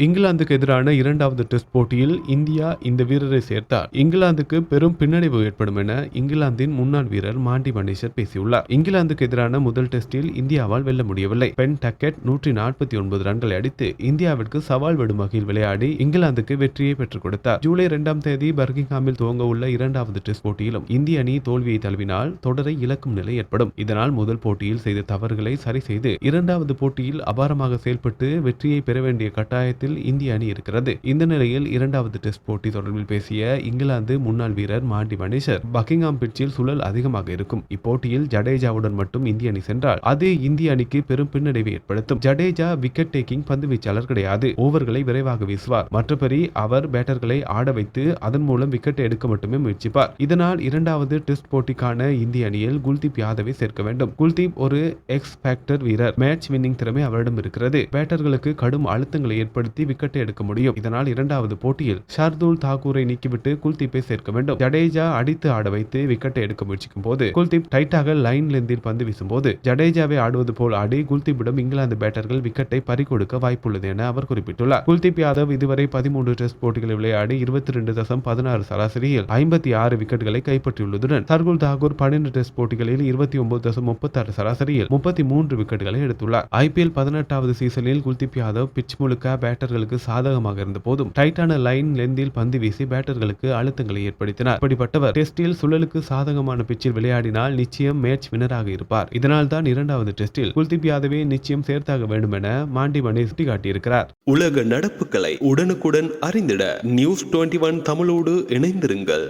இங்கிலாந்துக்கு எதிரான இரண்டாவது டெஸ்ட் போட்டியில் இந்தியா இந்த வீரரை சேர்த்தால் இங்கிலாந்துக்கு பெரும் பின்னடைவு ஏற்படும் என இங்கிலாந்தின் முன்னாள் வீரர் மாண்டி மணீஷர் பேசியுள்ளார். இங்கிலாந்துக்கு எதிரான முதல் டெஸ்டில் இந்தியாவால் வெல்ல முடியவில்லை. பென் டக்கெட் 149 ரன்களை அடித்து இந்தியாவிற்கு சவால் விடும் வகையில் விளையாடி இங்கிலாந்துக்கு வெற்றியை பெற்றுக் கொடுத்தார். ஜூலை 2ஆம் தேதி பர்மிங்ஹாமில் துவங்க உள்ள இரண்டாவது டெஸ்ட் போட்டியிலும் இந்திய அணி தோல்வியை தழுவினால் தொடரை இழக்கும் நிலை ஏற்படும். இதனால் முதல் போட்டியில் செய்த தவறுகளை சரி செய்து இரண்டாவது போட்டியில் அபாரமாக செயல்பட்டு வெற்றியை பெற வேண்டிய கட்டாயத்தில் இந்திய அணி இருக்கிறது. இந்த நிலையில் இரண்டாவது டெஸ்ட் போட்டி தொடர்பில் பேசிய இங்கிலாந்து முன்னாள் வீரர் மாண்டி மணீஷர், பக்கிங்ஹாம் பிட்சில் சுழல் அதிகமாக இருக்கும். இப்போட்டியில் ஜடேஜாவுடன் மட்டும் இந்திய அணி சென்றால் அது இந்திய அணிக்கு பெரும் பின்னடைவை ஏற்படுத்தும். ஜடேஜா விக்கெட் டேக்கிங் பந்து வீச்சாளர் கிடையாது. ஓவர்களை விரைவாக வீசுவார். மற்றபடி அவர் பேட்டர்களை ஆட வைத்து அதன் மூலம் விக்கெட் எடுக்க மட்டுமே முயற்சிப்பார். இதனால் இரண்டாவது டெஸ்ட் போட்டிக்கான இந்திய அணியில் குல்தீப் யாதவை சேர்க்க வேண்டும். குல்தீப் ஒரு எக்ஸ் ஃபேக்டர் வீரர். மேட்ச் வின்னிங் திறமை அவரிடம் இருக்கிறது. பேட்டர்களுக்கு கடும் அழுத்தங்களை ஏற்படுத்தி விக்கெட்டை எடுக்க முடியும். இதனால் இரண்டாவது போட்டியில் ஷர்துல் தாக்கூரை நீக்கிவிட்டு குல்தீப்பை சேர்க்க வேண்டும். ஜடேஜா அடித்து ஆட வைத்து விக்கெட்டை எடுக்க முயற்சிக்கும் போது குல்தீப் டைட்டாக லைன் லெந்தில் பந்து வீசும் போது ஜடேஜாவை ஆடுவது போல் ஆடி குல்தீப்பிடம் இங்கிலாந்து பேட்டர்கள் விக்கெட்டை பறிகொடுக்க வாய்ப்புள்ளது என அவர் குறிப்பிட்டுள்ளார். குல்தீப் யாதவ் இதுவரை 13 டெஸ்ட் போட்டிகளை விளையாடி 22.16 சராசரியில் 56 விக்கெட்டுகளை கைப்பற்றியுள்ளதுடன் ஷர்துல் தாக்கூர் 12 டெஸ்ட் போட்டிகளில் 29.36 சராசரியில் 33 விக்கெட்டுகளை எடுத்துள்ளார். IPL 18வது சீசனில் குல்தீப் யாதவ் பிட்ச் முழுக்க பேட்டர்களுக்கு சாதகமாக இருந்த போதும் டைட்டான லைன் லெந்தில் பந்து வீசி பேட்டர்களுக்கு அழுத்தங்களை ஏற்படுத்தினார். இப்படிப்பட்டவர் டெஸ்டில் சுழலுக்கு சாதகமான பிட்சில் விளையாடினால் நிச்சயம் மேட்ச் வினராக இருப்பார். இதனால் தான் இரண்டாவது டெஸ்டில் குல்தீப் யாதவை நிச்சயம் சேர்த்தாக வேண்டும் என மாண்டி மணீஷ் சுட்டிக்காட்டியிருக்கிறார். உலக நடப்புகளை உடனுக்குடன் அறிந்திட News 21 தமிழோடு இணைந்திருங்கள்.